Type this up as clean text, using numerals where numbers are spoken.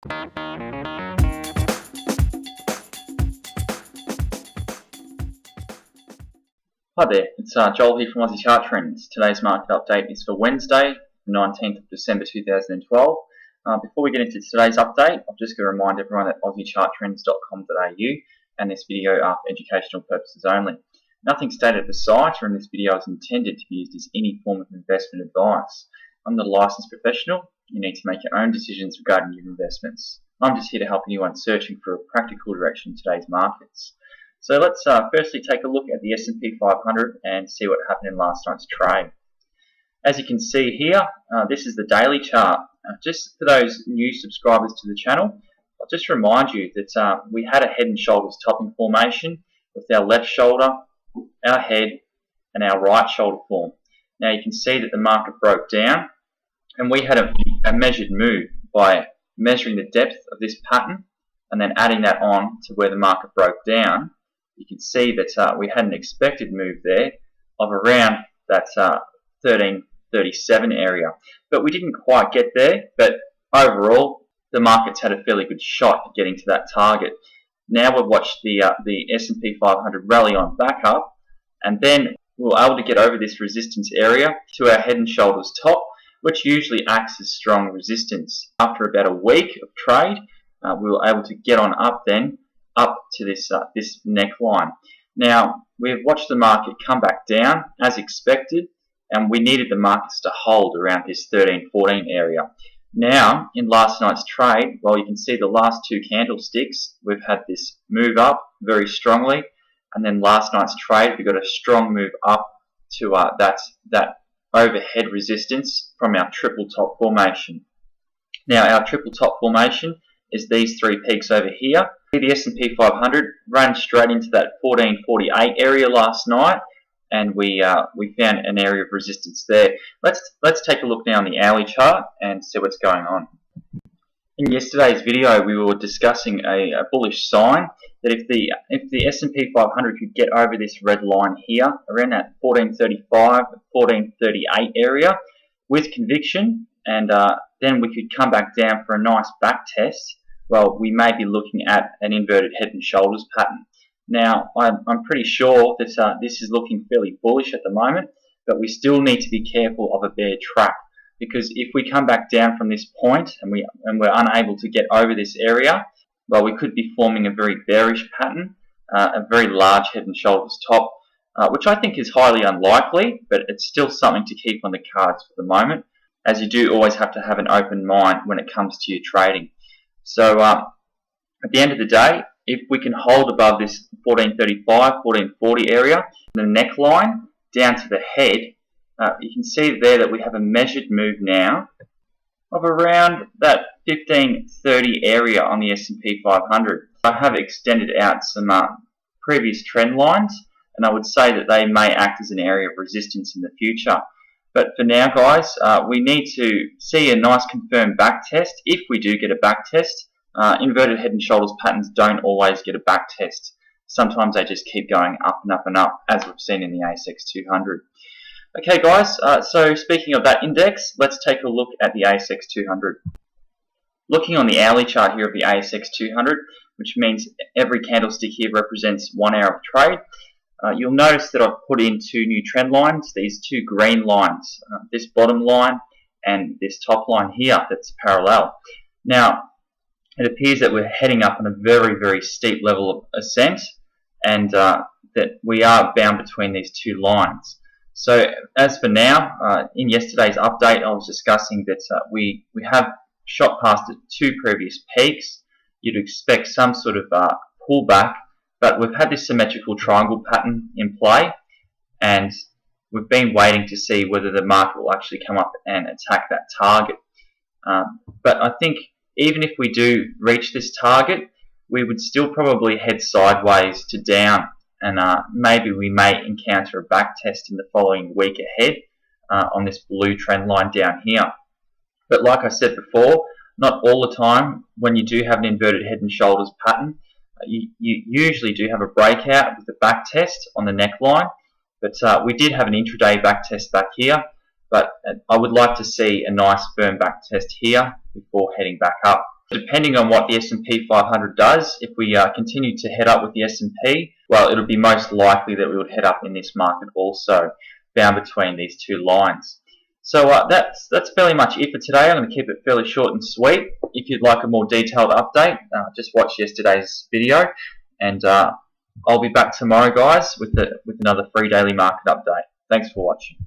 Hi there, it's Joel here from Aussie Chart Trends. Today's market update is for Wednesday, the 19th of December 2012. Before we get into today's update, I'm just going to remind everyone that AussieChartTrends.com.au and this video are for educational purposes only. Nothing stated at the site or in this video is intended to be used as any form of investment advice. I'm not a licensed professional. You need to make your own decisions regarding your investments. I'm just here to help anyone searching for a practical direction in today's markets. So let's firstly take a look at the smp500 and see what happened in last night's trade. As you can see here, this is the daily chart. Just for those new subscribers to the channel, I'll just remind you that we had a head and shoulders topping formation with our left shoulder, our head, and our right shoulder form. Now you can see that the market broke down, and we had a measured move by measuring the depth of this pattern and then adding that on to where the market broke down. You can see that we had an expected move there of around that 1337 area, but we didn't quite get there. But overall, the market's had a fairly good shot at getting to that target. Now we've watched the smp500 rally on back up, and then we were able to get over this resistance area to our head and shoulders top, which usually acts as strong resistance. After about a week of trade, we were able to get on up then up to this neckline. Now we've watched the market come back down as expected, and we needed the markets to hold around this 1314 area. Now in last night's trade, well, you can see the last two candlesticks, we've had this move up very strongly, and then last night's trade we got a strong move up to that overhead resistance from our triple top formation. Now our triple top formation is these three peaks over here. The smp500 ran straight into that 1448 area last night, and we found an area of resistance there. Let's take a look now on the hourly chart and see what's going on. In yesterday's video, we were discussing a bullish sign that if the smp500 could get over this red line here around that 1435, 1438 area with conviction, and then we could come back down for a nice back test. Well, we may be looking at an inverted head and shoulders pattern. Now, I'm pretty sure that this is looking fairly bullish at the moment, but we still need to be careful of a bear trap, because if we come back down from this point and we're unable to get over this area, well, we could be forming a very bearish pattern, a very large head and shoulders top, which I think is highly unlikely, but it's still something to keep on the cards for the moment, as you do always have to have an open mind when it comes to your trading. So at the end of the day, if we can hold above this 1435, 1440 area, the neckline down to the head, you can see there that we have a measured move now of around that 1530 area on the smp500. I have extended out some previous trend lines, and I would say that they may act as an area of resistance in the future. But for now, guys, we need to see a nice confirmed back test. If we do get a back test, inverted head and shoulders patterns don't always get a back test. Sometimes they just keep going up and up and up, as we've seen in the asx200. Okay, guys, so speaking of that index, let's take a look at the asx200. Looking on the hourly chart here of the asx200, which means every candlestick here represents 1 hour of trade, you'll notice that I've put in two new trend lines, these two green lines, this bottom line and this top line here that's parallel. Now, it appears that we're heading up on a very, very steep level of ascent, and that we are bound between these two lines. So as for now, in yesterday's update, I was discussing that we have shot past the two previous peaks. You'd expect some sort of pullback, but we've had this symmetrical triangle pattern in play, and we've been waiting to see whether the market will actually come up and attack that target. But I think even if we do reach this target, we would still probably head sideways to down, and maybe we may encounter a back test in the following week ahead on this blue trend line down here. But like I said before, not all the time when you do have an inverted head and shoulders pattern, you usually do have a breakout with a back test on the neckline, but we did have an intraday back test back here, but I would like to see a nice firm back test here before heading back up. Depending on what the S&P 500 does, if we continue to head up with the S&P, well, it'll be most likely that we would head up in this market also, bound between these two lines. So that's fairly much it for today. I'm going to keep it fairly short and sweet. If you'd like a more detailed update, just watch yesterday's video, and I'll be back tomorrow, guys, with another free daily market update. Thanks for watching.